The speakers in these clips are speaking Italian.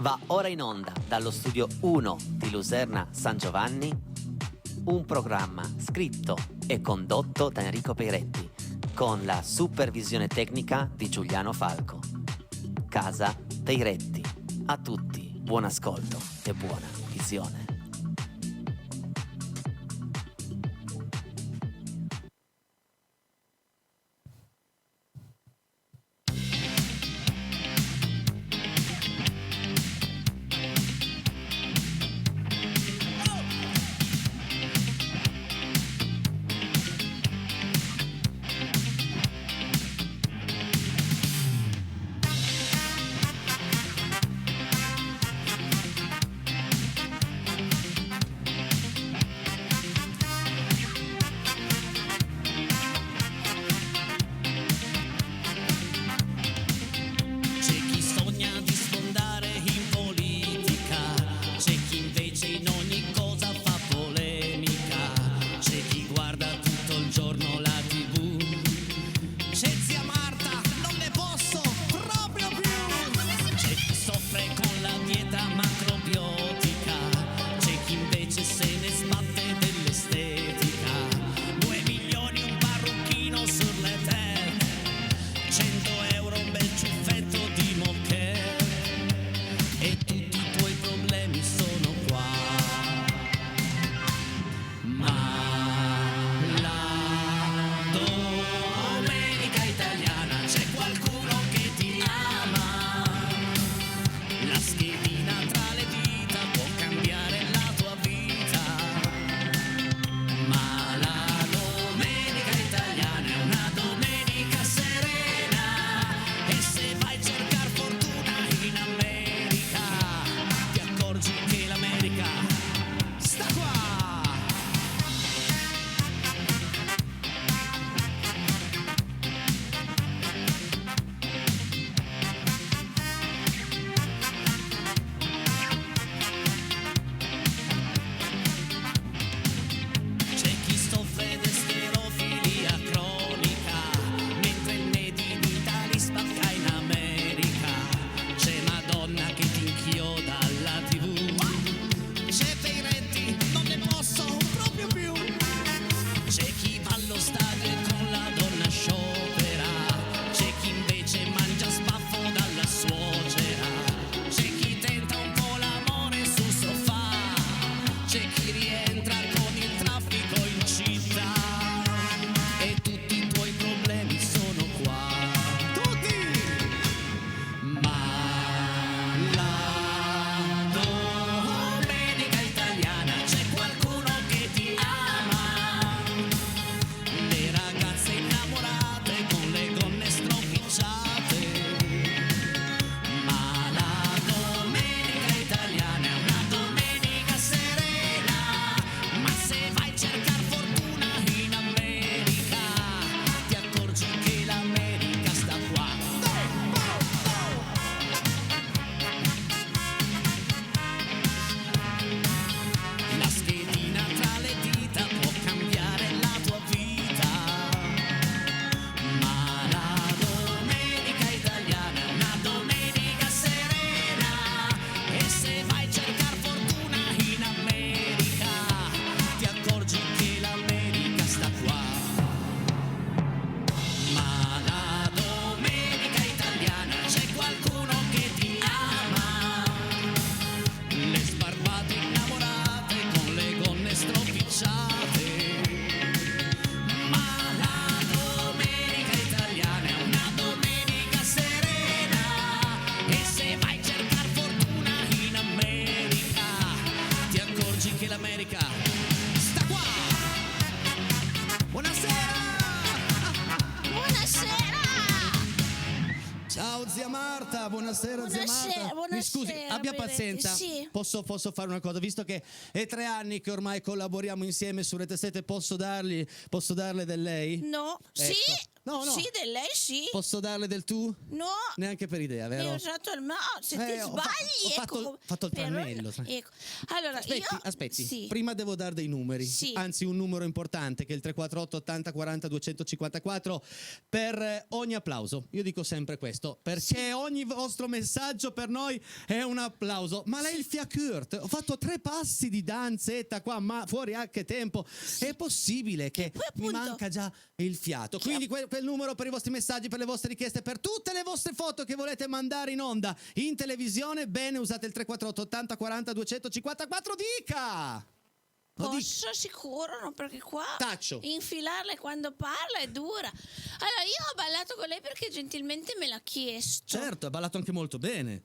Va ora in onda dallo studio 1 di Luserna San Giovanni un programma scritto e condotto da Enrico Peiretti con la supervisione tecnica di Giuliano Falco. Casa Peiretti. A tutti buon ascolto e buona visione. Buonasera, zia Marta. Mi scusi, abbia pazienza. Sì. Posso fare una cosa? Visto che è 3 anni che ormai collaboriamo insieme su Rete 7, posso darle del lei? No, Ecco. sì. No. Sì, del lei sì. Posso darle del tu? No. Neanche per idea, vero? Io ho usato il ma. Se ti Ho sbagli, fatto il tranello. Ecco. Allora, Aspetti. Sì. Prima devo dare dei numeri. Sì. Anzi, un numero importante che è il 348 80 40 254 per ogni applauso. Io dico sempre questo, perché ogni vostro messaggio per noi è un applauso. Ma lei il fiacurt, ho fatto 3 passi di danzetta qua, ma fuori a che tempo. È possibile che mi manca già il fiato. Quindi quel numero per i vostri messaggi, per le vostre richieste, per tutte le vostre foto che volete mandare in onda in televisione, bene, usate il 348 80 40 254. Dica! Posso? Sicuro? No, perché qua Taccio. infilarle quando parla è dura. Allora, io ho ballato con lei perché gentilmente me l'ha chiesto. Certo, ha ballato anche molto bene.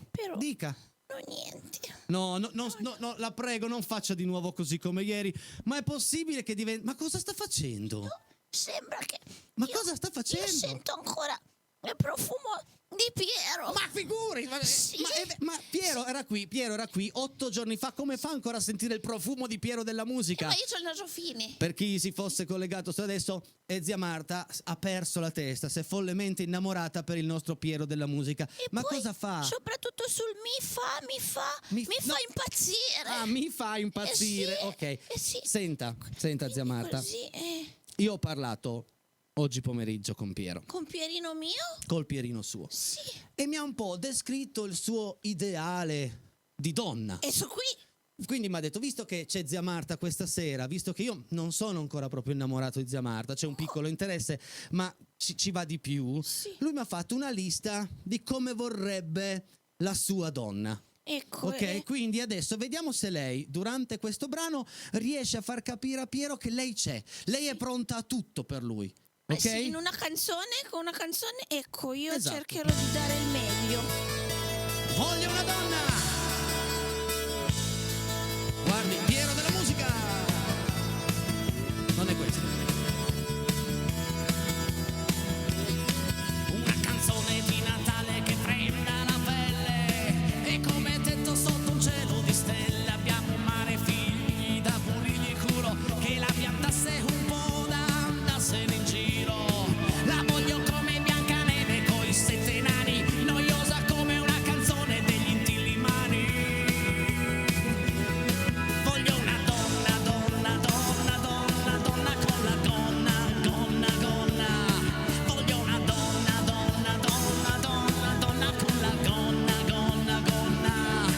Però Dica. no, niente. No, la prego, non faccia di nuovo così come ieri. Ma è possibile che diventi... Ma cosa sta facendo? No, sembra che... Cosa sta facendo? Io sento ancora il profumo di Piero. Ma figuri! Sì. Ma Piero era qui 8 giorni fa. Come fa ancora a sentire il profumo di Piero della musica? Ma io ho il naso fine. Per chi si fosse collegato su adesso, zia Marta ha perso la testa, si è follemente innamorata per il nostro Piero della musica. E ma poi, cosa fa? soprattutto sul mi fa impazzire. Ah, mi fa impazzire. Sì, ok. sì. Senta, zia Marta. Così, Io ho parlato oggi pomeriggio con Piero. Con Pierino mio? Col Pierino suo. Sì. E mi ha un po' descritto il suo ideale di donna. E su qui? Quindi mi ha detto, visto che c'è zia Marta questa sera, visto che io non sono ancora proprio innamorato di zia Marta, c'è un piccolo interesse, ma ci va di più, sì. Lui mi ha fatto una lista di come vorrebbe la sua donna. Ecco. Ok, quindi adesso vediamo se lei durante questo brano riesce a far capire a Piero che lei c'è. Lei è pronta a tutto per lui. Ok? Sì, con una canzone, ecco, io Esatto. cercherò di dare il meglio. Voglio una donna! Guardi, Piero della musica! Non è questo. Una canzone di Natale che prenda la pelle e come tetto sotto un cielo di stelle abbiamo un mare figli da pulirgli il culo che la piantasse un po' da andarsene in giro. La voglio come Biancaneve coi 7 nani, noiosa come una canzone degli Intillimani. Voglio una donna, donna, donna, donna, donna con la gonna, gonna, gonna. Voglio una donna, donna, donna, donna, donna con la gonna, gonna, gonna.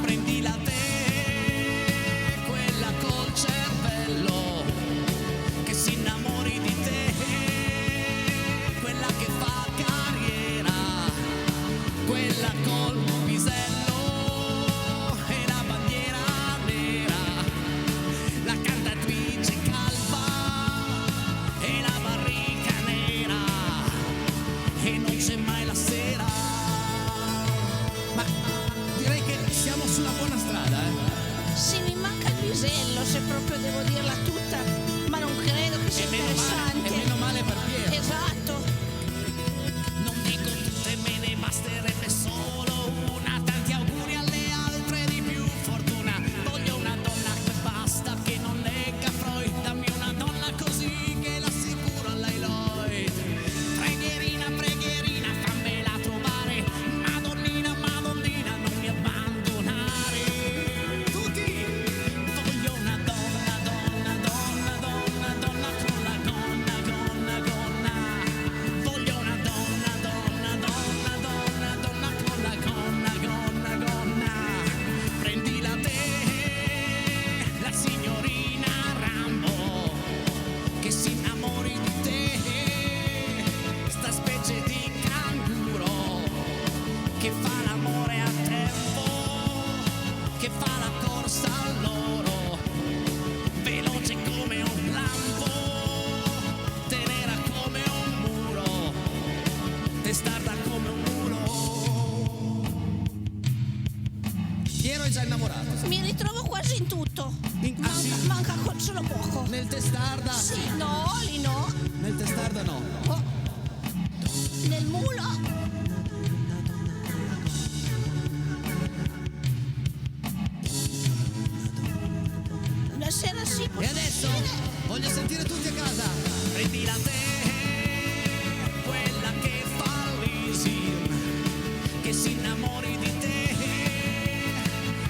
Prendila te, quella col cervello, che si innamori di te, quella che fa carriera, quella col pisello e la bandiera nera, la cantatrice calva e la barrica nera, e non c'è mai la sera. Ma direi che siamo sulla buona strada, Sì, mi manca il pisello, se proprio devo dirla tutta, ma non credo che sia interessante. E meno male per Piero. Esatto. Non dico tutte, me ne basterebbe solo una. Tanti auguri alle altre di più fortuna. Voglio una donna che basta, che non legga Freud. Dammi una donna così che l'assicuro all'Ai Lloyd. Preghierina, preghierina, fammela trovare. Madonnina, madonnina, non mi abbandonare. Tutti! Voglio una donna, donna, donna, donna, donna con la gonna, gonna, gonna. Voglio una donna, donna, donna, donna, donna con la gonna, gonna, gonna. Prendila te, la signorina Rambo, che si innamori di te, sta specie di canguro che fa l'amore a tempo, che fa la corsa all'oro, veloce come un lampo, tenera come un muro, testarda come un muro. Piero è già innamorato. Mi ritrovo quasi in tutto. Sì? Manca solo poco. Nel testarda? Sì, no, lì no. Nel testarda no. Oh. Nel mulo? La sera Sì, E adesso possibile. voglio sentire tutti a casa. Prendila te, quella che fa l'easy, che si innamori di te,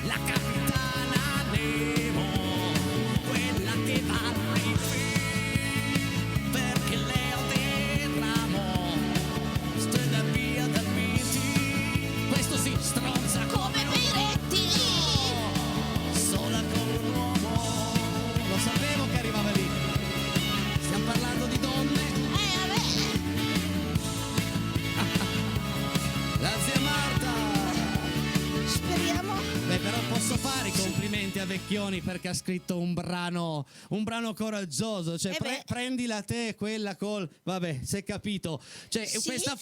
la capitana Nemo, quella che va al rifill, perché lei atterramo, strada via dal miti, questo sì, stronza Come Peretti. sola con un uomo. Lo sapevo che arrivava lì. Stiamo parlando di donne. Vabbè. La zia Marta. Speriamo. Beh, però posso fare i complimenti a Vecchioni perché ha scritto un brano coraggioso. Cioè, beh. prendila te, quella col. Vabbè, si è capito. Cioè, Sì. questa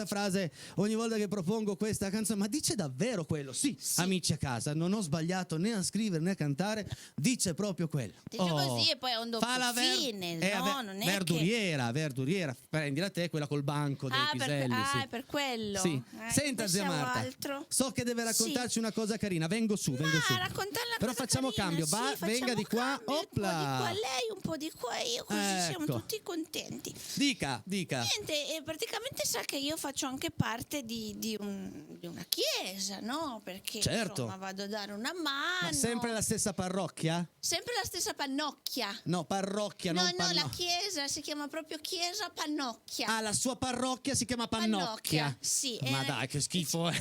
frase, ogni volta che propongo questa canzone, ma dice davvero quello? Sì, amici a casa, non ho sbagliato né a scrivere né a cantare, dice proprio quello. Dice così e poi è un doppio Fa la fine, no? Non è verduriera, prendila te, quella col banco dei piselli. sì. è per quello. Sì. Senta, zia pensavo Marta, altro. so che deve raccontarci una cosa carina. Vengo su. Raccontarla Però cosa facciamo carina, cambio. sì, Va, facciamo venga di qua. cambio, un po' di Opla. qua lei, un po' di qua io, così siamo Ecco. tutti contenti. Dica. Niente, praticamente sa che io faccio anche parte di una chiesa, no? Perché Certo. insomma vado a dare una mano. Ma sempre la stessa parrocchia? Sempre la stessa pannocchia. No, parrocchia, No, non la chiesa si chiama proprio chiesa pannocchia. Ah, la sua parrocchia si chiama Pannocchia. Sì. Ma dai, che schifo.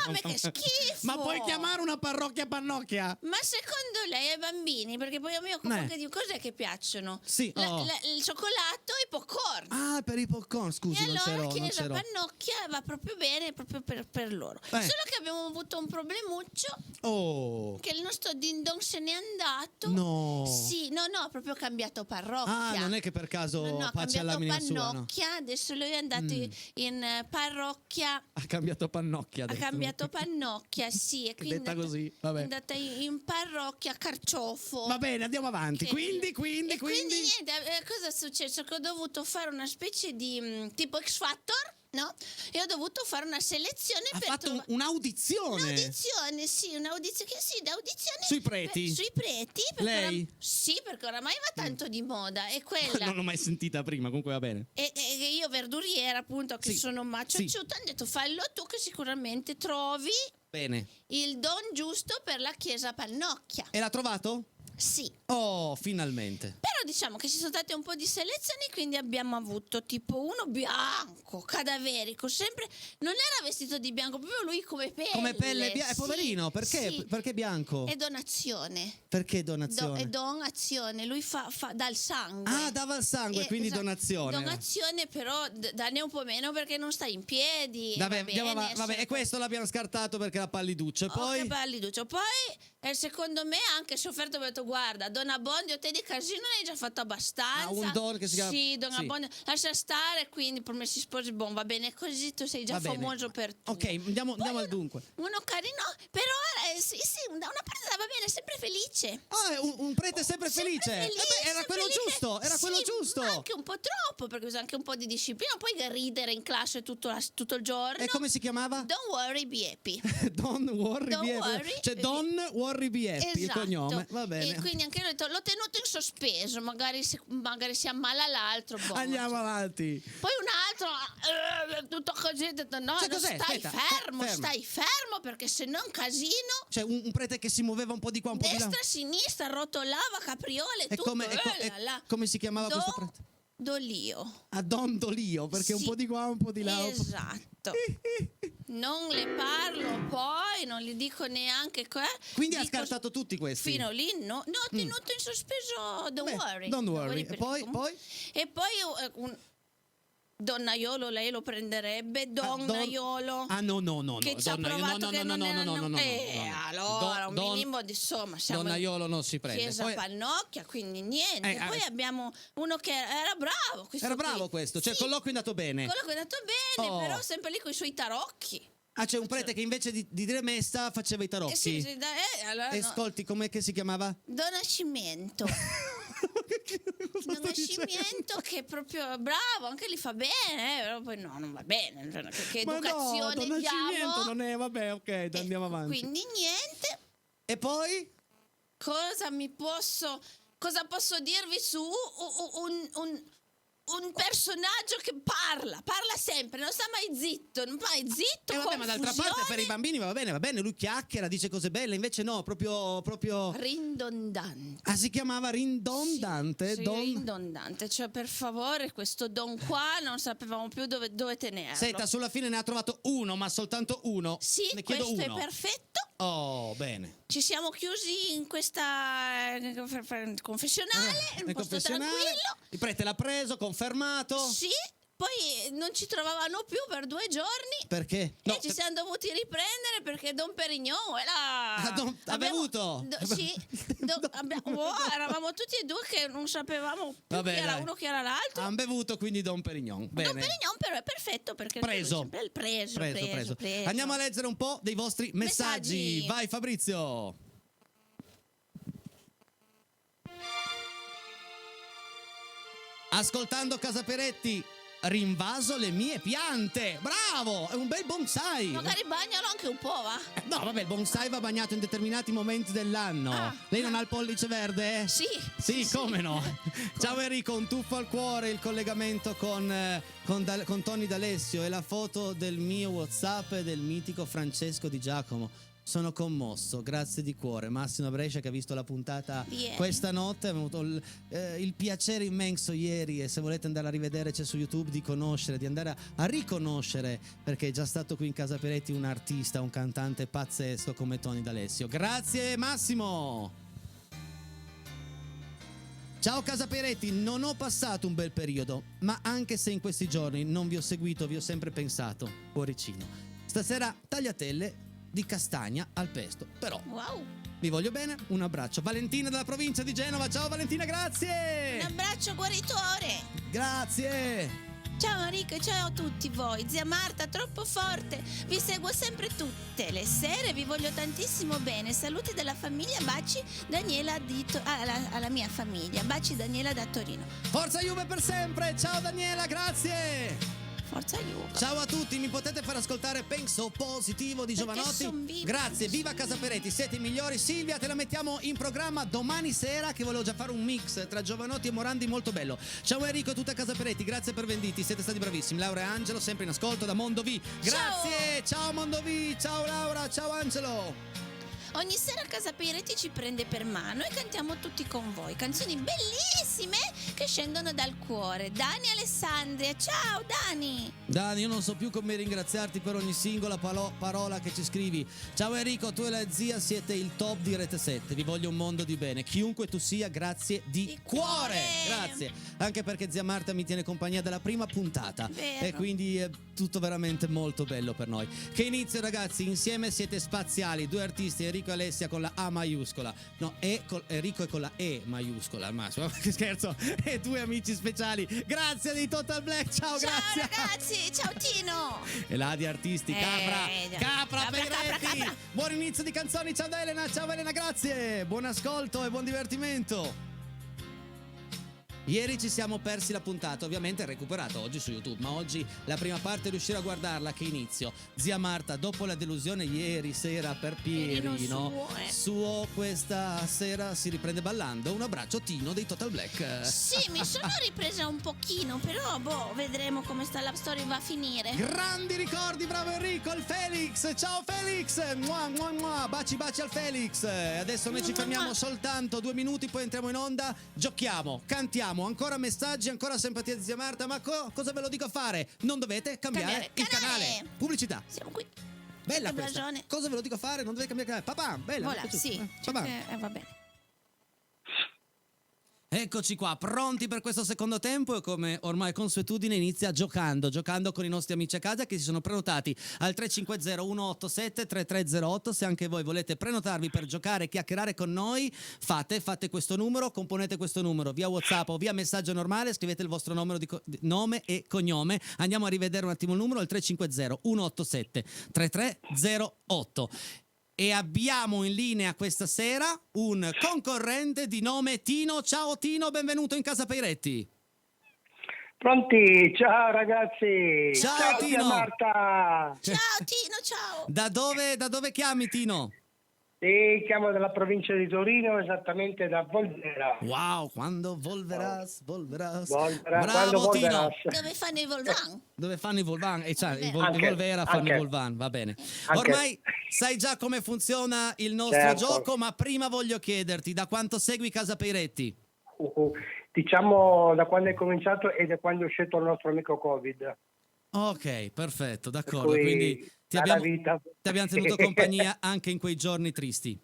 Come che schifo? Ma puoi chiamare una parrocchia Pannocchia? Ma secondo lei ai bambini, perché poi io mi occupo anche di cos'è che piacciono? Sì, il cioccolato e i popcorn. Ah, per i popcorn, scusi, E non allora c'ero. chiesa Pannocchia va proprio bene proprio per loro. Solo che abbiamo avuto un problemuccio, Oh. che il nostro Din Don se n'è andato. No. Sì, no, ha proprio cambiato parrocchia. Ah, non è che per caso No, ha pace cambiato all'anima sua, no? Pannocchia, adesso lui è andato in parrocchia. Ha cambiato Pannocchia. Ha detto. cambiato Pannocchia, sì, e quindi Detta è andata- così, vabbè. è andata in parrocchia Carciofo. Va bene, andiamo avanti. Che- Quindi. E quindi niente, cosa è successo? Che ho dovuto fare una specie di tipo X Factor, no? E ho dovuto fare una selezione Ha per fatto trovare un'audizione. un'audizione, sì, un'audizione, sì, d'audizione Sui preti? sui preti, perché Lei? sì, perché oramai va tanto di moda, è quella. Non l'ho mai sentita prima, comunque va bene. E io verduriera, appunto, che Sì, sono macciacciuta, hanno detto fallo tu che sicuramente trovi Bene. il don giusto per la chiesa Pannocchia. E l'ha trovato? Sì. Oh, finalmente. Però diciamo che ci sono state un po' di selezioni, quindi abbiamo avuto tipo uno bianco, cadaverico, sempre non era vestito di bianco, proprio lui come pelle. Come pelle bianca. sì, Poverino, perché? sì. Perché bianco? È donazione. Perché donazione? È donazione, lui fa dal sangue. Ah, dava il sangue, quindi esatto. donazione. Donazione, però danne un po' meno perché non sta in piedi. Vabbè, va andiamo bene, vabbè, e insomma. questo l'abbiamo scartato perché la palliduccio. E Oh, poi che palliduccio. Poi secondo me anche sofferto, ho detto guarda, Don Abbondio, te di casino ne hai già fatto abbastanza. Ah, un don che si chiama- Sì, Don sì. Abbondio, lascia stare, quindi Promessi Sposi, buon, va bene così, tu sei già Va bene. famoso per tutto. Ok, andiamo al dunque. Uno carino, però sì, da una parte va bene, sempre felice. Ah, è un prete sempre felice. Sempre felice, Beh, era quello felice. giusto, era Sì, quello giusto. ma anche un po' troppo, perché bisogna anche un po' di disciplina, poi ridere in classe tutto il giorno. E come si chiamava? Don't worry, be happy. Don Worry Don't Be Happy. worry. Cioè Don Worry Be Happy, il cognome. Va bene. E quindi anche io ho detto, l'ho tenuto in sospeso, magari si ammala l'altro. boh, Andiamo avanti. Poi un altro, tutto così, ho detto no, Cioè, no, cos'è? stai Aspetta, fermo, fermo. stai fermo, perché se no è un casino. Cioè un prete che si muoveva un po' di qua, un po' di là. Destra, sinistra, rotolava, capriole, E tutto. come, come si chiamava questo prete? Dolio. A Don Dolio, perché un Sì. po' di qua, un po' di là. un po'- Esatto. Non le parlo poi, non gli dico neanche Quindi ha dico scartato tutti questi. fino lì no, ho tenuto in sospeso don't Beh, worry. don't worry. E perché poi? comunque- E poi un Donnaiolo lei lo prenderebbe, Donnaiolo. Ah, no. Che ci ha provato che non era allora un minimo di insomma siamo Donnaiolo non si prende. chiesa Poi- Pannocchia, quindi niente. Poi abbiamo uno che era bravo. Era bravo questo, cioè il colloquio è andato bene. Quello che è andato bene, Oh. però sempre lì con i suoi tarocchi. Ah, c'è un prete che invece di dire messa faceva i tarocchi. Sì, allora E no. ascolti, com'è che si chiamava? Don Nascimento. Cosa Don sto dicendo? Nascimento che è proprio bravo, anche lì fa bene, però poi no, non va bene. Cioè, che Ma no, educazione Don Nascimento diamo? non è, vabbè, ok, andiamo avanti. Quindi niente. E poi? Cosa mi posso cosa posso dirvi su un personaggio che parla sempre, non sta mai zitto, Vabbè, ma d'altra parte per i bambini va bene, lui chiacchiera, dice cose belle, invece no, proprio ridondante. Ah, si chiamava ridondante? Sì, ridondante, cioè per favore questo don qua non sapevamo più dove tenerlo. Senta, sulla fine ne ha trovato uno, ma soltanto uno. Sì, ne chiedo questo uno. è perfetto. Oh, bene. Ci siamo chiusi in questa confessionale, un posto tranquillo. Il prete l'ha preso, confermato. Sì, poi non ci trovavano più per 2 giorni. Perché? E ci siamo dovuti riprendere perché Don Perignon era... ha bevuto? Sì, eravamo tutti e due che non sapevamo più Vabbè, chi era dai. uno chi era l'altro. Han bevuto quindi Don Perignon. Bene. Don Perignon però è perfetto perché Preso. preso. Andiamo a leggere un po' dei vostri messaggi. Messaggi. Vai Fabrizio. Ascoltando Casa Peretti, rinvaso le mie piante. Bravo, è un bel bonsai. Magari bagnalo anche un po', va? No, vabbè, il bonsai va bagnato in determinati momenti dell'anno. Ah. Lei non ha il pollice verde? Sì. Sì, come no? Ciao Enrico, un tuffo al cuore, il collegamento con Tony D'Alessio e la foto del mio WhatsApp e del mitico Francesco Di Giacomo. Sono commosso, grazie di cuore. Massimo Brescia che ha visto la puntata Ieri. questa notte, ha avuto il piacere immenso ieri, e se volete andare a rivedere c'è su YouTube, di conoscere, di andare a riconoscere, perché è già stato qui in Casa Peretti un artista, un cantante pazzesco come Tony D'Alessio. Grazie Massimo! Ciao Casa Peretti, non ho passato un bel periodo, ma anche se in questi giorni non vi ho seguito, vi ho sempre pensato, cuoricino. Stasera tagliatelle di castagna al pesto, però Wow. vi voglio bene, un abbraccio. Valentina dalla provincia di Genova, ciao Valentina, Un grazie! abbraccio guaritore. Grazie! Ciao Enrico e ciao a tutti voi. Zia Marta, troppo forte. Vi seguo sempre tutte le sere, vi voglio tantissimo bene. Saluti dalla famiglia, baci Daniela alla mia famiglia. Baci Daniela da Torino. Forza Juve per sempre, ciao Daniela, grazie! Forza Juve. Ciao a tutti, mi potete far ascoltare Penso Positivo di Perché Giovanotti? son viva. Grazie, viva Casa Peretti, siete i migliori. Silvia, te la mettiamo in programma domani sera, che volevo già fare un mix tra Giovanotti e Morandi molto bello. Ciao Enrico e tutta Casa Peretti, grazie per Venditi, siete stati bravissimi. Laura e Angelo sempre in ascolto da Mondovì. Grazie, ciao Mondovì, ciao Laura, ciao Angelo. Ogni sera a Casa Peretti ci prende per mano e cantiamo tutti con voi. Canzoni bellissime che scendono dal cuore. Dani e Alessandria, ciao Dani. Dani, io non so più come ringraziarti per ogni singola parola che ci scrivi. Ciao Enrico, tu e la zia siete il top di Rete 7, vi voglio un mondo di bene. Chiunque tu sia, grazie di cuore. Grazie, anche perché zia Marta mi tiene compagnia dalla prima puntata. Vero. E quindi è tutto veramente molto bello per noi. Che inizio ragazzi, insieme siete spaziali, due artisti, Enrico e Alessia con la A maiuscola. No, Enrico è con la E maiuscola, al massimo. Che scherzo. E due amici speciali. Grazie di Total Black, ciao, grazie. Ciao ragazzi, ciao Tino. E là di artisti, Capra Capra, Peretti. Capra. Buon inizio di canzoni, ciao da Elena, ciao Elena, grazie. Buon ascolto e buon divertimento. Ieri ci siamo persi la puntata, ovviamente è recuperato oggi su YouTube, ma oggi la prima parte riuscire a guardarla, che inizio. Zia Marta, dopo la delusione ieri sera per Pierino, suo questa sera si riprende ballando. Un abbraccio Tino dei Total Black. Sì, mi sono ripresa un pochino, però vedremo come sta la storia va a finire. Grandi ricordi, bravo Enrico, il Felix, ciao Felix, mua, mua, mua. Baci baci al Felix. Adesso noi ci fermiamo soltanto 2 minuti, poi entriamo in onda, giochiamo, cantiamo, ancora messaggi, ancora simpatia di zia Marta, ma cosa ve lo dico a fare? Non dovete cambiare il canale. Pubblicità. Siamo qui. Bella Che questa. ragione. Cosa ve lo dico a fare? Non dovete cambiare canale. Papà, bella. mi è Voilà, piaciuta. sì. Papà. Va bene. Eccoci qua, pronti per questo secondo tempo e come ormai consuetudine inizia giocando con i nostri amici a casa che si sono prenotati al 350 187 3308. Se anche voi volete prenotarvi per giocare e chiacchierare con noi, fate questo numero, componete questo numero via WhatsApp o via messaggio normale, scrivete il vostro nome e cognome. Andiamo a rivedere un attimo il numero, il 350 187 3308. E abbiamo in linea questa sera un concorrente di nome Tino. Ciao Tino, benvenuto in Casa Peretti. Pronti? Ciao ragazzi. Ciao, Tino. Marta. Ciao Tino, ciao. Da dove chiami Tino? Sì, chiamo dalla provincia di Torino, esattamente da Volvera. Wow, quando volveras. Quando Bravo Tino. Volveras. Dove fanno i Volvan? Dove fanno i Volvan? E cioè, i Anche, Volvera fanno i anche. Volvan, va bene. Anche. Ormai sai già come funziona il nostro Certo. gioco, ma prima voglio chiederti da quanto segui Casa Peiretti? Diciamo da quando è cominciato e da quando è uscito il nostro amico Covid. Ok, perfetto, Per d'accordo. cui Quindi dalla vita. ti abbiamo tenuto compagnia anche in quei giorni tristi.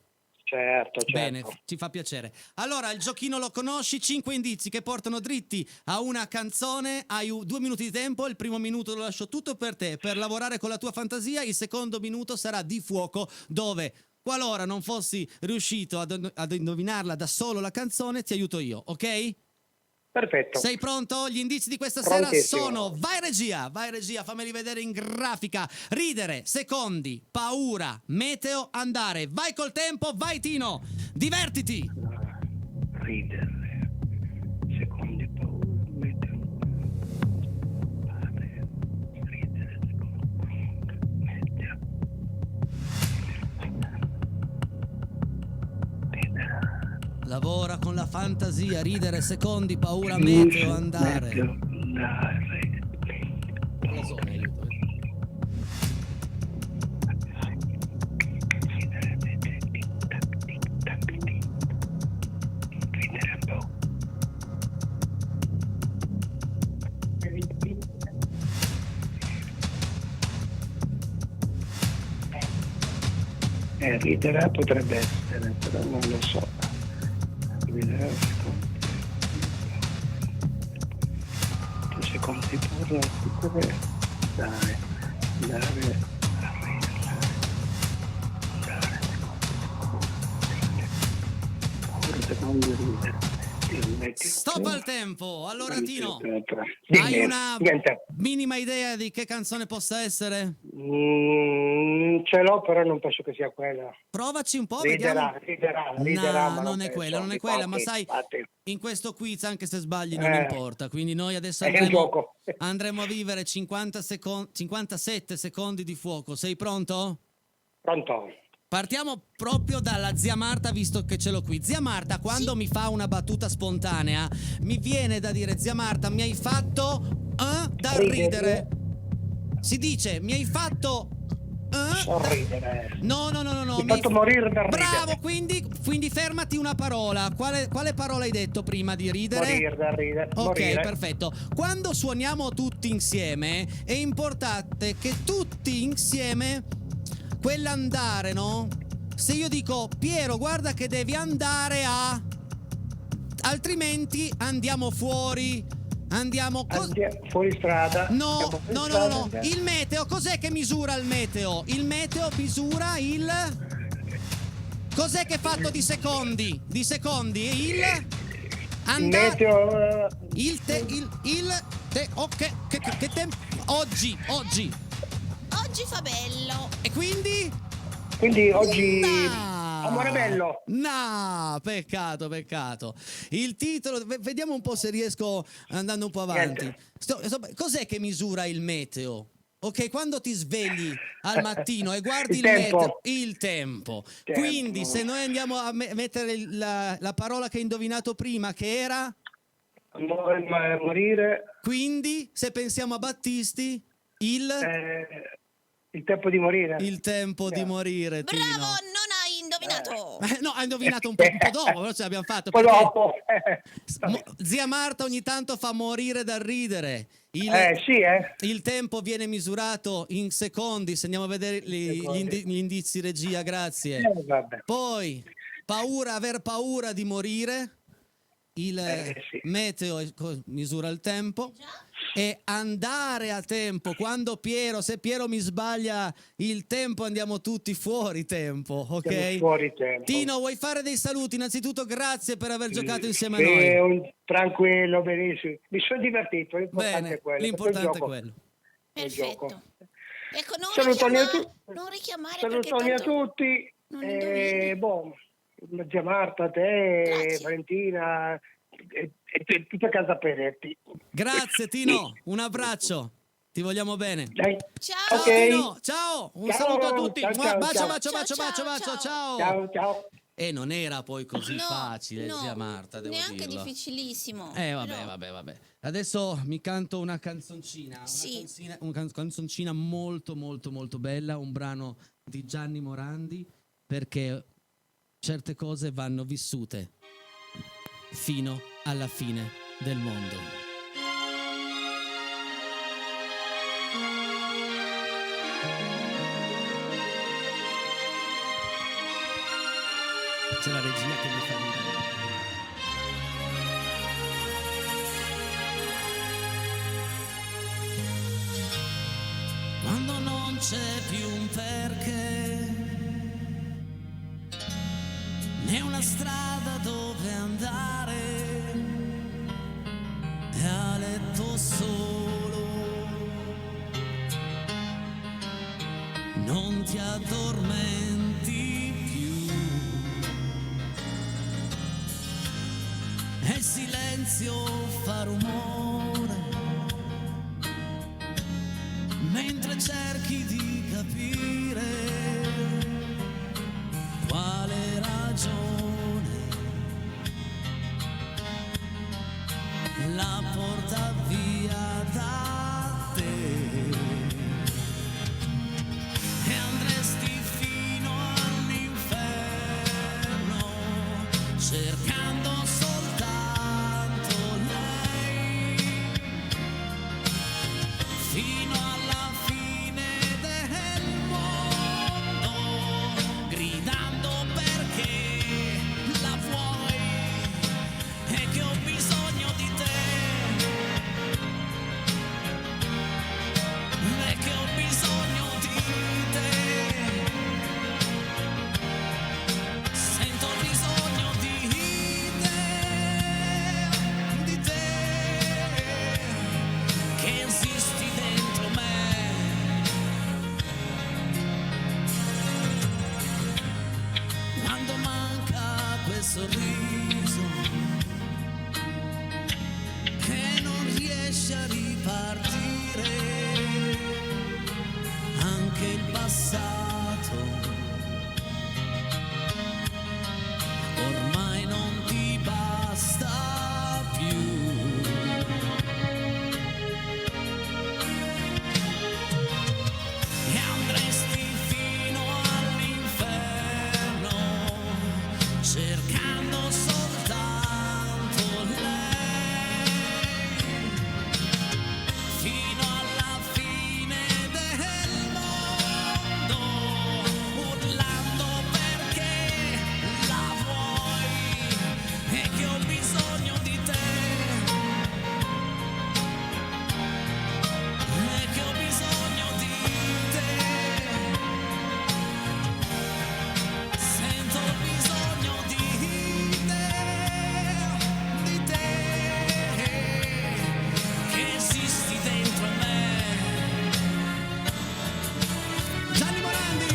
Certo. Bene, ci fa piacere. Allora, il giochino lo conosci? 5 indizi che portano dritti a una canzone. Hai 2 minuti di tempo. Il primo minuto lo lascio tutto per te, per lavorare con la tua fantasia. Il secondo minuto sarà di fuoco, dove, qualora non fossi riuscito ad indovinarla da solo la canzone, ti aiuto io, ok? Perfetto. Sei pronto? Gli indizi di questa Prontissimo. sera sono: vai regia, fammeli vedere in grafica. Ridere, secondi, paura, meteo, andare. Vai col tempo, vai Tino, divertiti. Ridere. Secondi paura. Meteo. Ridere. Meteo. Lavora con la fantasia, ridere, secondi, paura, meteo, andare. La zona, aiuto. Ridere potrebbe essere, però non lo so. Ridere, secondi porra, ridere, dare, secondi ridere. Stop al tempo. Allora Tino, Dimmi, hai una niente. minima idea di che canzone possa essere? Ce l'ho, però non penso che sia quella. Provaci un po', vediamo. Riderà, No, ma non è penso. quella, non è quella, ma sai, Infatti. in questo quiz anche se sbagli non importa, quindi noi adesso È il gioco. andremo a vivere 57 secondi di fuoco. Sei pronto? Pronto? Partiamo proprio dalla zia Marta, visto che ce l'ho qui. Zia Marta, quando mi fa una battuta spontanea, mi viene da dire: zia Marta, mi hai fatto da ridere. Si dice: mi hai fatto Sorridere. No. Mi mi hai fatto morire da ridere. Bravo, quindi fermati una parola. Quale parola hai detto prima di ridere? Morire da ridere. Ok, Morire. perfetto. Quando suoniamo tutti insieme è importante che tutti insieme quell'andare, no? Se io dico: Piero, guarda che devi andare a... Altrimenti andiamo fuori. Andiamo fuori strada. No. Andiamo fuori strada. Il meteo, cos'è che misura il meteo? Il meteo misura il... Cos'è che è fatto di secondi? Di secondi? Il... Meteo. Ok, che tempo? Oggi. Oggi fa bello. E quindi? Quindi oggi. No. Amore bello. No, peccato. Il titolo, vediamo un po' se riesco andando un po' avanti. Cos'è che misura il meteo? Ok, quando ti svegli al mattino e guardi Il il tempo. meteo, il tempo. Quindi se noi andiamo a mettere la parola che hai indovinato prima, che era? Morire. Quindi, se pensiamo a Battisti, il tempo di morire. il tempo di morire, Tino. Bravo, non hai indovinato. No, hai indovinato un po' dopo, però ce l'abbiamo fatto. Poi perché dopo. Zia Marta ogni tanto fa morire dal ridere. Sì. Il tempo viene misurato in secondi. Se andiamo a vedere gli indizi regia, grazie. Vabbè. Poi, aver paura di morire. Il Sì. meteo misura il tempo. E andare a tempo. Se Piero mi sbaglia il tempo, andiamo tutti fuori tempo, ok? Siamo fuori tempo. Tino, vuoi fare dei saluti? Innanzitutto grazie per aver giocato insieme a noi. Tranquillo, benissimo. Mi sono divertito, l'importante Bene, è quello. l'importante è quello. Perfetto. Ecco, Salutoni a tutti. non richiamare Salutoni a perché tanto tutti. non indovini. Zia Marta, te, Grazie. Valentina e tutta Casa Peretti. Grazie Tino, un abbraccio. ti vogliamo bene. Dai. Ciao. Ok. Tino, ciao, un Ciao, saluto a tutti. ciao, ciao, Bacio, ciao. bacio, bacio, Ciao, bacio, ciao, bacio, ciao. ciao. Ciao. E non era poi così No, facile, no, zia Marta, devo neanche dirlo. difficilissimo. Vabbè, Però- vabbè. Adesso mi canto una canzoncina, Sì. una canzoncina molto, molto, molto bella, un brano di Gianni Morandi, perché certe cose vanno vissute fino alla fine del mondo. C'è la regia che mi fa ridere. Quando non c'è più un perché, né una strada dove andare, e a letto solo, non ti addormenti più, e il silenzio fa rumore mentre cerchi di capire quale ragione la porta via da te, e andresti fino all'inferno cercando soltanto lei, fino alla fine del mondo, gridando perché la vuoi e che ho bisogno di te, e che ho bisogno di te, sento bisogno di te, che esisti dentro me. Quando manca quel sorriso e non riesci a ripartire, anche il passato ormai non ti basta più. E andresti fino all'inferno cercando soltanto lei, fino alla fine del mondo, urlando perché la vuoi e che ho bisogno di te, e che ho bisogno di te, sento bisogno di te, che esisti dentro me. Gianni Morandi!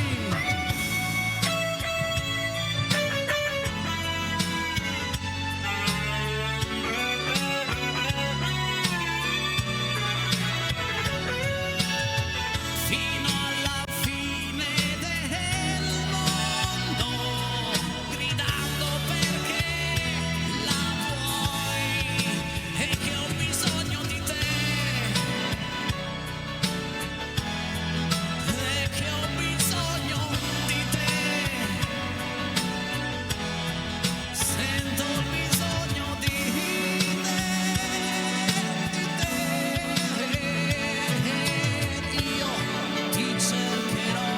Fino alla fine del mondo, gridando perché la vuoi e che ho bisogno di te, e che ho bisogno di te, sento bisogno di te, io ti cercherò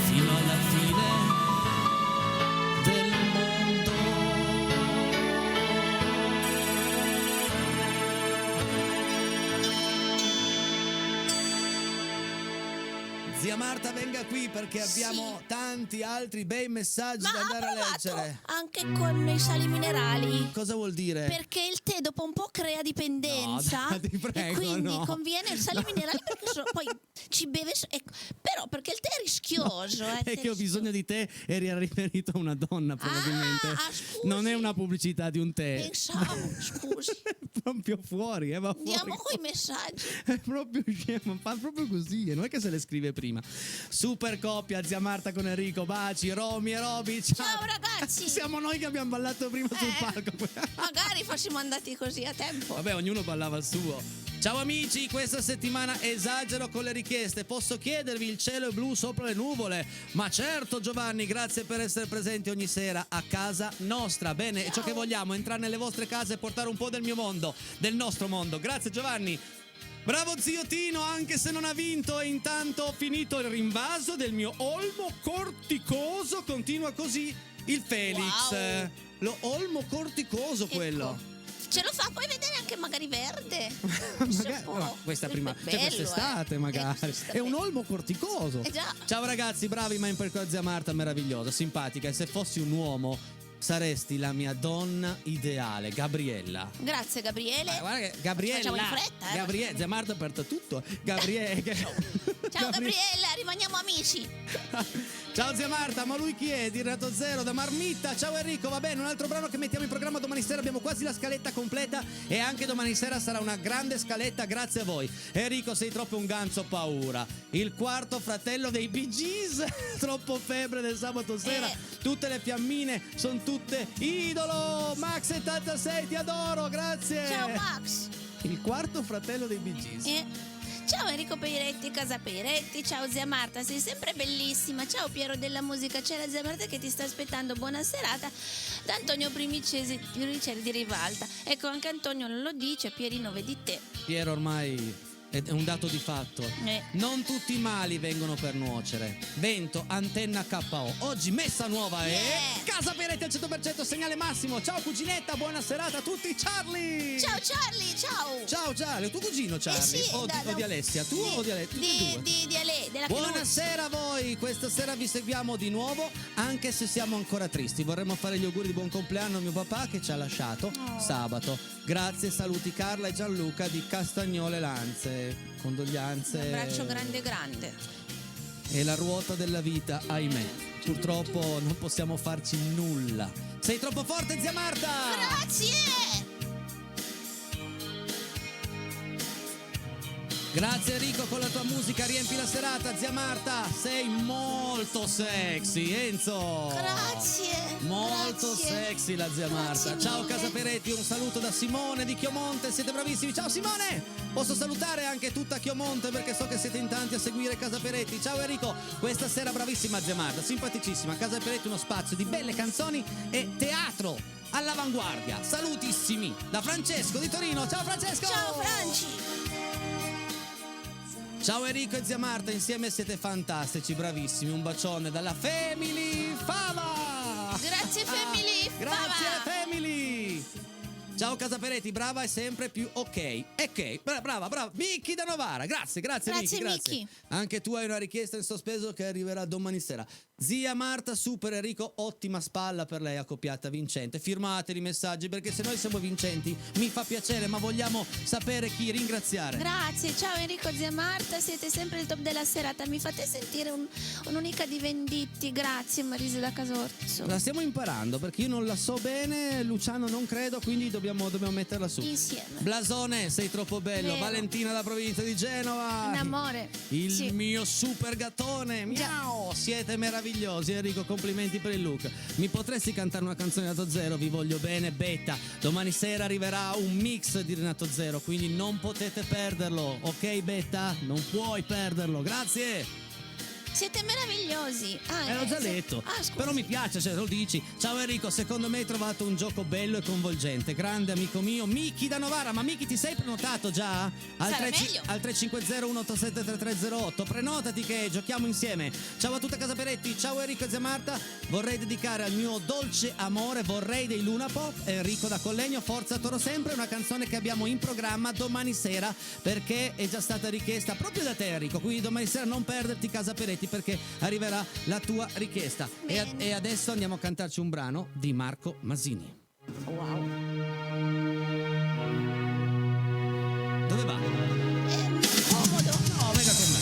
fino alla fine del mondo. Zia Marta venga qui perché abbiamo tanti altri bei messaggi Ma da ha andare a provato leggere. anche con i sali minerali? Cosa vuol dire? Perché il tè dopo un po' crea dipendenza. No, ti prego, e quindi no. conviene il sale minerali perché poi ci beve. Però perché il tè rischioso. È che ho bisogno di te, eri riferito a una donna probabilmente. Scusi. Non è una pubblicità di un tè. Pensavo, scusi. Proprio fuori, va fuori. Andiamo coi messaggi. È proprio scemo, fa proprio così, e non è che se le scrive prima. Super coppia, zia Marta con Enrico, baci, Romy e Roby. Ciao ragazzi. Siamo noi che abbiamo ballato prima sul palco. Magari fossimo andati così a tempo. Vabbè, ognuno ballava il suo. Ciao amici, questa settimana esagero con le richieste. Posso chiedervi il cielo è blu sopra le nuvole? Ma certo Giovanni, grazie per essere presenti ogni sera a casa nostra. Bene, ciò che vogliamo è entrare nelle vostre case e portare un po' del mio mondo, del nostro mondo. Grazie Giovanni. Bravo zio Tino, anche se non ha vinto, e intanto ho finito il rinvaso del mio olmo corticoso. Continua così il Felix. Wow. Lo olmo corticoso quello. Ecco. Ce lo fa poi vedere anche magari verde. Magari, no, questa prima, Bello, quest'estate magari. quest'estate. È un olmo corticoso. Già. Ciao ragazzi, bravi, ma in per zia Marta meravigliosa, simpatica, e se fossi un uomo saresti la mia donna ideale, Gabriella. Grazie Gabriele. Guarda che Gabriella. Facciamo in fretta, Gabriella, zia Marta aperta tutto. Gabriele. Ciao Gabriella, rimaniamo amici. Ciao zia Marta, ma lui chi è? Di Renato Zero, da Marmitta. Ciao Enrico, va bene, un altro brano che mettiamo in programma domani sera. Abbiamo quasi la scaletta completa e anche domani sera sarà una grande scaletta grazie a voi. Enrico, sei troppo un ganzo, ho paura. Il quarto fratello dei Bee Gees, troppo febbre del sabato sera. Tutte le fiammine sono tutte idolo. Max 76, ti adoro, grazie. Ciao Max. Il quarto fratello dei Bee Gees. Ciao Enrico Peiretti, casa Peiretti. Ciao zia Marta, sei sempre bellissima. Ciao Piero della musica, c'è la zia Marta che ti sta aspettando. Buona serata da Antonio Primicelli di Rivalta. Ecco, anche Antonio non lo dice, Pierino vedi te. Piero ormai è un dato di fatto. Non tutti i mali vengono per nuocere. Vento, antenna KO. Oggi messa nuova e casa Peretti al 100%, segnale massimo. Ciao cuginetta, buona serata a tutti. Charlie. Ciao Charlie, ciao. Ciao Charlie, tuo cugino Charlie? Sì, o di Alessia? Tu o di Alessia? Di Ale, della Buonasera a voi, questa sera vi seguiamo di nuovo, anche se siamo ancora tristi. Vorremmo fare gli auguri di buon compleanno a mio papà che ci ha lasciato sabato. Grazie, saluti Carla e Gianluca di Castagnole Lanze. Condoglianze. Un abbraccio grande grande. E la ruota della vita, ahimè. Purtroppo non possiamo farci nulla. Sei troppo forte, zia Marta! Grazie! Grazie Enrico, con la tua musica riempi la serata, zia Marta. Sei molto sexy, Enzo. Grazie. Molto sexy la zia Marta. Ciao mille. Casa Peretti, un saluto da Simone di Chiomonte, siete bravissimi. Ciao Simone! Posso salutare anche tutta Chiomonte perché so che siete in tanti a seguire Casa Peretti. Ciao Enrico, questa sera bravissima zia Marta, simpaticissima. Casa Peretti, uno spazio di belle canzoni e teatro all'avanguardia. Salutissimi da Francesco di Torino. Ciao Francesco! Ciao Franci! Ciao Enrico e zia Marta, insieme siete fantastici, bravissimi. Un bacione dalla Family Fava! Grazie Family Grazie Fava! Family! Ciao Casa Peretti, brava e sempre più ok. Brava. Micchi da Novara, grazie Micchi, grazie. Micchi. Anche tu hai una richiesta in sospeso che arriverà domani sera. Zia Marta, super Enrico, ottima spalla per lei, accoppiata vincente. Firmateli i messaggi perché se noi siamo vincenti mi fa piacere, ma vogliamo sapere chi ringraziare. Grazie, ciao Enrico, zia Marta, siete sempre il top della serata. Mi fate sentire un'unica di Venditti. Grazie Marisa da Casorzo. La stiamo imparando perché io non la so bene, Luciano non credo, quindi dobbiamo metterla su. Insieme. Blasone, sei troppo bello. Vero. Valentina da provincia di Genova. Un amore. Il mio super gattone. Miau. Siete meravigliosi Enrico, complimenti per il look. Mi potresti cantare una canzone di Renato Zero? Vi voglio bene, Betta. Domani sera arriverà un mix di Renato Zero, quindi non potete perderlo. Ok Betta? Non puoi perderlo. Grazie. Siete meravigliosi. L'ho già detto, scusa. però mi piace, cioè lo dici. Ciao Enrico, secondo me hai trovato un gioco bello e coinvolgente. Grande amico mio, Miki da Novara. Ma Miki, ti sei prenotato già? Al 350-187-3308. Prenotati che giochiamo insieme. Ciao a tutta Casa Peretti, ciao Enrico e zia Marta. Vorrei dedicare al mio dolce amore, vorrei dei Luna Pop, Enrico da Collegno, Forza Toro sempre, una canzone che abbiamo in programma domani sera perché è già stata richiesta proprio da te Enrico, quindi domani sera non perderti Casa Peretti perché arriverà la tua richiesta. E adesso andiamo a cantarci un brano di Marco Masini. Wow. Dove va? Comodo. No, venga con me.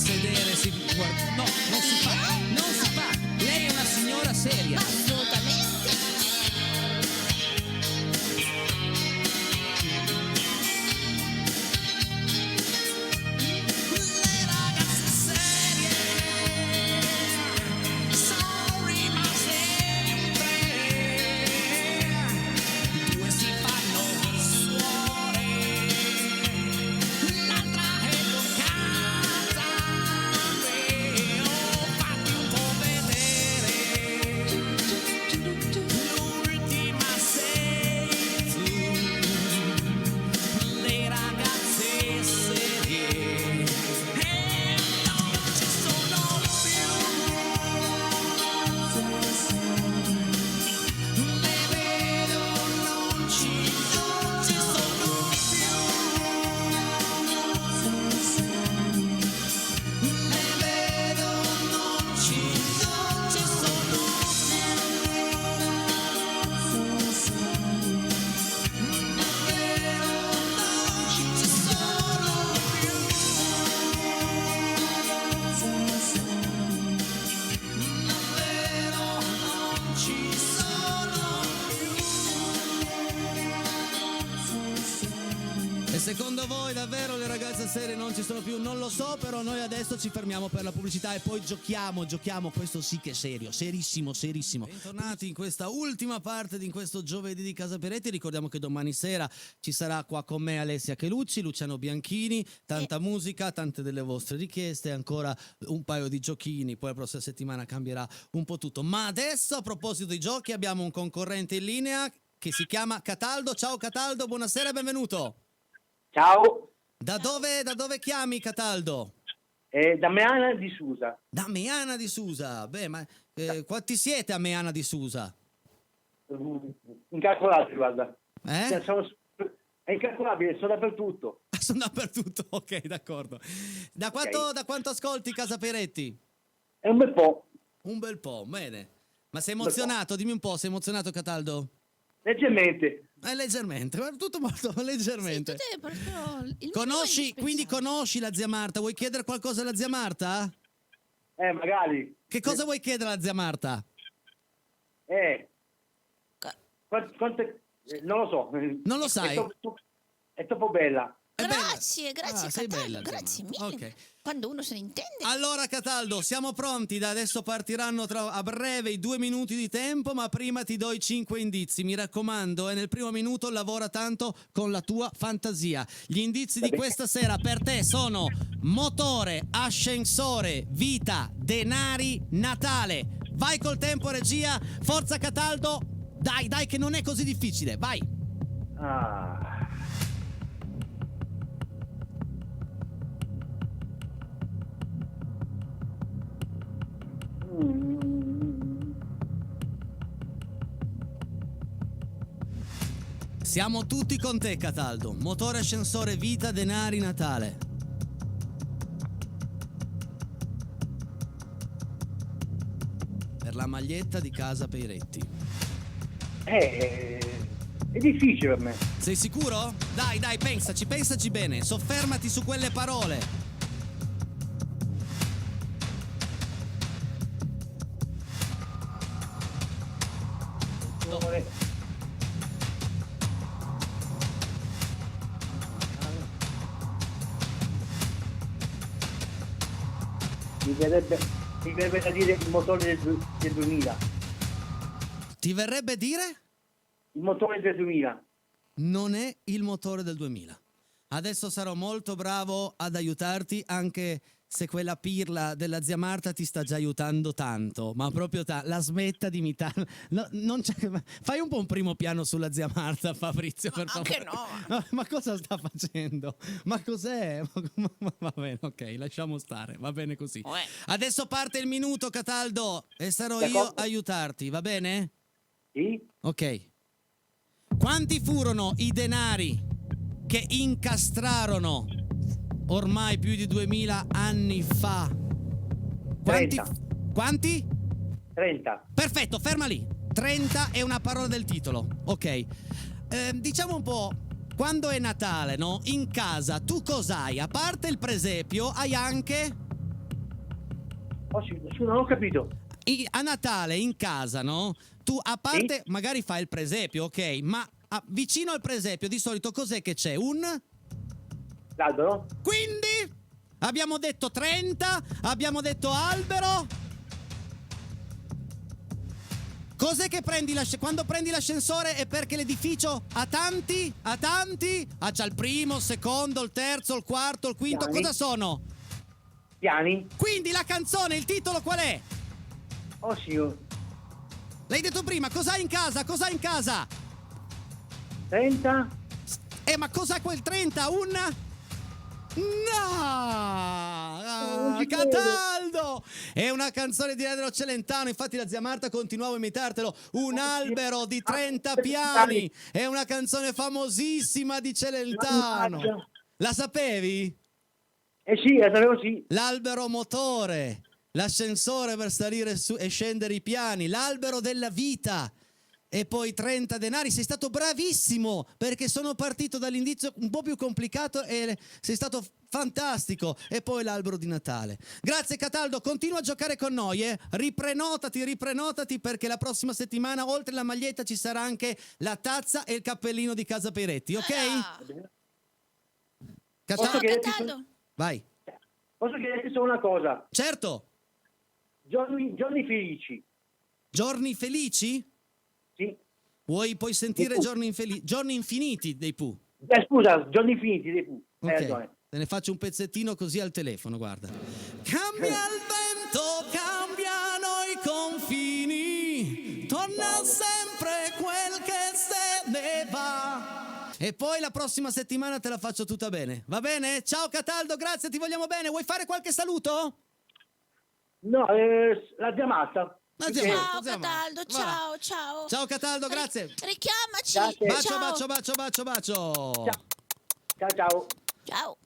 sedere, si guarda. No, non si fa. Lei è una signora seria. Assolutamente. Le ragazze serie sono rimaste sempre. Due si fanno suore, l'altra è toccata. Fatti un po' vedere. L'ultima sei tu. Le ragazze serie e non ci sono più. Le vedo, non ci sono più. Le vedo, non ci sono E secondo voi davvero le ragazze serie non ci sono più? Non lo so, però noi adesso ci fermiamo per la pubblicità e poi giochiamo, questo sì che è serio, serissimo. Bentornati in questa ultima parte di questo giovedì di Casa Peretti. Ricordiamo che domani sera ci sarà qua con me Alessia Chelucci, Luciano Bianchini, tanta musica, tante delle vostre richieste, ancora un paio di giochini, poi la prossima settimana cambierà un po' tutto. Ma adesso, a proposito di giochi, abbiamo un concorrente in linea che si chiama Cataldo. Ciao Cataldo, buonasera e benvenuto. Ciao, Da dove chiami, Cataldo? da Meana di Susa. Da Meana di Susa. Beh, ma quanti siete a Meana di Susa? Incalcolabile, guarda. Eh? È incalcolabile, sono dappertutto. Sono dappertutto, ok, d'accordo. Da quanto ascolti Casa Peretti? È un bel po', Un bel po', bene. Ma sei emozionato? Dimmi un po', sei emozionato, Cataldo? leggermente. Leggermente, guarda, tutto molto leggermente. Sì, tu devi proprio il minimo Quindi indispensabile. conosci la zia Marta? Vuoi chiedere qualcosa alla zia Marta? Magari. Che cosa vuoi chiedere alla zia Marta? Non lo so. Non lo sai? È troppo bella. È bella. Grazie, Ah, sei Cataldo, bella, grazie insomma. mille. Ok. Quando uno se ne intende. Allora Cataldo, siamo pronti, da adesso partiranno a breve i 2 minuti di tempo, ma prima ti do i 5 indizi, mi raccomando, nel primo minuto lavora tanto con la tua fantasia. Gli indizi di questa sera per te sono motore, ascensore, vita, denari, Natale. Vai col tempo, regia, forza Cataldo, dai che non è così difficile, vai. Siamo tutti con te, Cataldo. Motore, ascensore, vita, denari, Natale. Per la maglietta di Casa Peretti. È difficile per me. Sei sicuro? Dai, pensaci bene. Soffermati su quelle parole. Mi verrebbe da dire il motore del 2000. Ti verrebbe dire? Il motore del 2000. Non è il motore del 2000. Adesso sarò molto bravo ad aiutarti, anche se quella pirla della zia Marta ti sta già aiutando tanto, ma proprio la smetta di imitare. No, non c'è, fai un po' un primo piano sulla zia Marta, Fabrizio, per favore. Anche no. Ma cosa sta facendo? Ma cos'è? Va bene, ok, lasciamo stare, va bene così. Uè. Adesso parte il minuto, Cataldo, e sarò io D'accordo. a aiutarti, va bene? Sì? Ok. Quanti furono i denari che incastrarono ormai più di 2000 anni fa? Quanti? 30. Perfetto, ferma lì. 30 è una parola del titolo. Ok. Diciamo un po', quando è Natale, no? In casa tu cos'hai? A parte il presepio, hai anche Oh sì, non ho capito. A Natale in casa, no? Tu a parte magari fai il presepio, ok? Ma vicino al presepio di solito cos'è che c'è? L'albero? Quindi abbiamo detto 30, abbiamo detto albero. Cos'è che prendi quando prendi l'ascensore è perché l'edificio ha tanti? C'ha il primo, il secondo, il terzo, il quarto, il quinto, Piani. cosa sono? Piani? Quindi la canzone, il titolo qual è? Oh sì, L'hai detto prima, cos'hai in casa? 30? Ma cos'è quel 30? No! ci credo. Cataldo! È una canzone di Angelo Celentano, infatti la zia Marta continuava a imitartelo. Un albero di 30 piani. È una canzone famosissima di Celentano. La sapevi? Sì, la sapevo sì. L'albero motore, l'ascensore per salire su e scendere i piani, l'albero della vita. E poi 30 denari, sei stato bravissimo perché sono partito dall'indizio un po' più complicato e sei stato fantastico. E poi l'albero di Natale. Grazie Cataldo, continua a giocare con noi, riprenotati perché la prossima settimana oltre la maglietta ci sarà anche la tazza e il cappellino di Casa Peretti, ok? Ciao chiederti Cataldo. Vai. Posso chiederti solo una cosa? Certo. Giorni felici. Giorni felici? Sì. Puoi sentire giorni infiniti dei Pooh. Scusa, giorni finiti dei Pooh. Ok, te ne faccio un pezzettino così al telefono, guarda. Cambia il vento, cambiano i confini, torna sempre quel che se ne va. E poi la prossima settimana te la faccio tutta bene, va bene? Ciao Cataldo, grazie, ti vogliamo bene. Vuoi fare qualche saluto? No, la zia Marta. Ciao Cataldo, ciao. Ciao Cataldo, grazie. Richiamaci. Grazie. Bacio. Ciao. Ciao.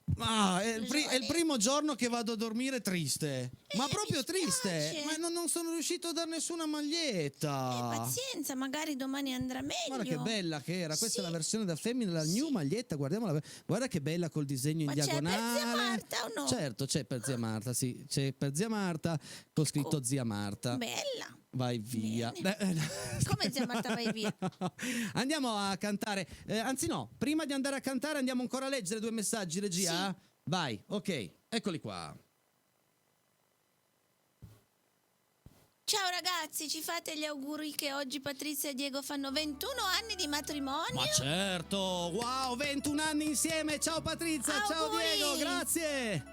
È il primo giorno che vado a dormire triste, ma proprio triste, ma non sono riuscito a dare nessuna maglietta. Pazienza, magari domani andrà meglio. Guarda che bella che era, questa è la versione da femmina, la new maglietta, guardiamola, guarda che bella col disegno in diagonale. C'è per zia Marta o no? Certo, c'è per zia Marta, sì, c'è per zia Marta, con scritto zia Marta. Bella. Vai via. Come zia Marta vai via? Andiamo a cantare, anzi no, prima di andare a cantare andiamo ancora a leggere 2 messaggi, regia? Sì. Vai, ok, eccoli qua. Ciao ragazzi, ci fate gli auguri che oggi Patrizia e Diego fanno 21 anni di matrimonio? Ma certo, wow, 21 anni insieme, ciao Patrizia, ciao Auguri. Diego, grazie.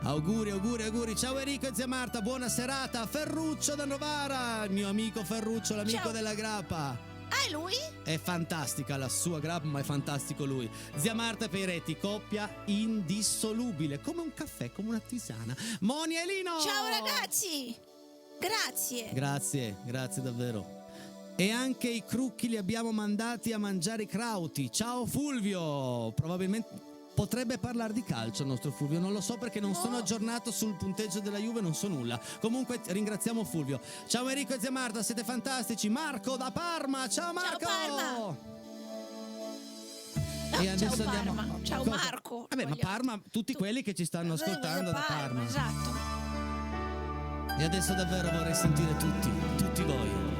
Auguri, ciao Enrico e zia Marta, buona serata. Ferruccio da Novara, il mio amico Ferruccio, l'amico Ciao. della grappa. Ah, è lui? È fantastica la sua grappa, ma è fantastico lui. Zia Marta Peretti, coppia indissolubile, come un caffè, come una tisana. Monia e Lino! Ciao ragazzi! Grazie! Grazie davvero. E anche i crucchi li abbiamo mandati a mangiare i crauti. Ciao Fulvio! Probabilmente potrebbe parlare di calcio il nostro Fulvio, non lo so perché non sono aggiornato sul punteggio della Juve, non so nulla. Comunque ringraziamo Fulvio. Ciao Enrico e zia Marta, siete fantastici. Marco da Parma, ciao Marco! Ciao Parma! E adesso ciao andiamo. Parma, ciao Cosa? Marco. Vabbè, ma Parma, tutti quelli che ci stanno ascoltando da Parma. Esatto. E adesso davvero vorrei sentire tutti voi.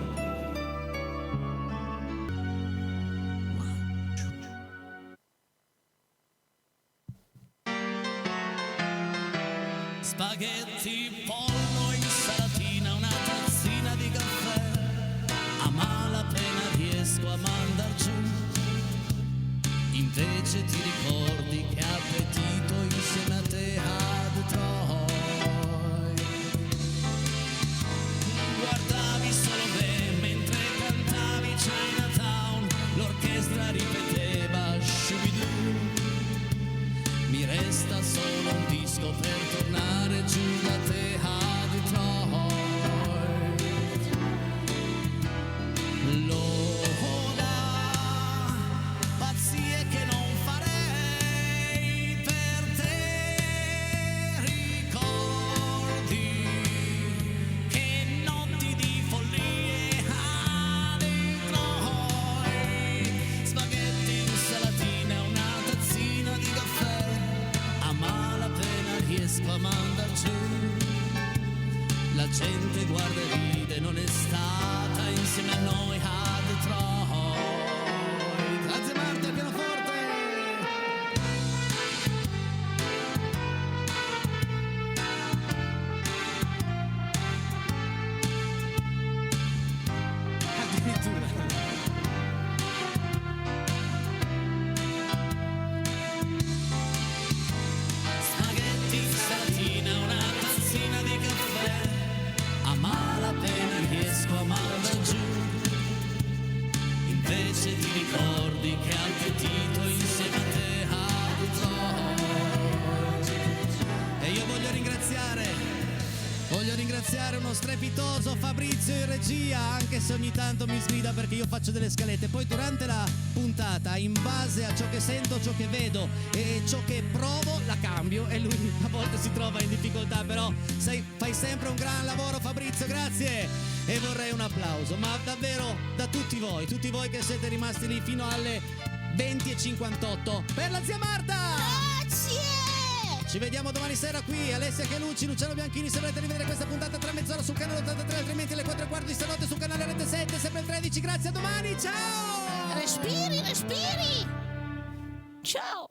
Spaghetti, pollo, insalatina, una tazzina di caffè. A malapena riesco a mandar giù. Invece ti ricordi che appetito insieme a te a Detroit. Guardavi solo me mentre cantavi Chinatown. L'orchestra ripeteva Shubidoo. Mi resta solo un disco per tornare giù da te a Detroit. Loda, pazzie che non farei. saluto Fabrizio in regia, anche se ogni tanto mi sfida perché io faccio delle scalette. Poi durante la puntata, in base a ciò che sento, ciò che vedo e ciò che provo, la cambio e lui a volte si trova in difficoltà. Però fai sempre un gran lavoro, Fabrizio, grazie. E vorrei un applauso, ma davvero da tutti voi che siete rimasti lì fino alle 20:58 per la zia Marta. Grazie! Ci vediamo domani sera qui, Alessia Chelucci, Luciano Bianchini. Se volete rivedere questa puntata tra mezz'ora sul canale 83, altrimenti alle 4:15 di stanotte sul canale Rete 7, sempre il 13. Grazie, a domani, ciao! Respiri! Ciao!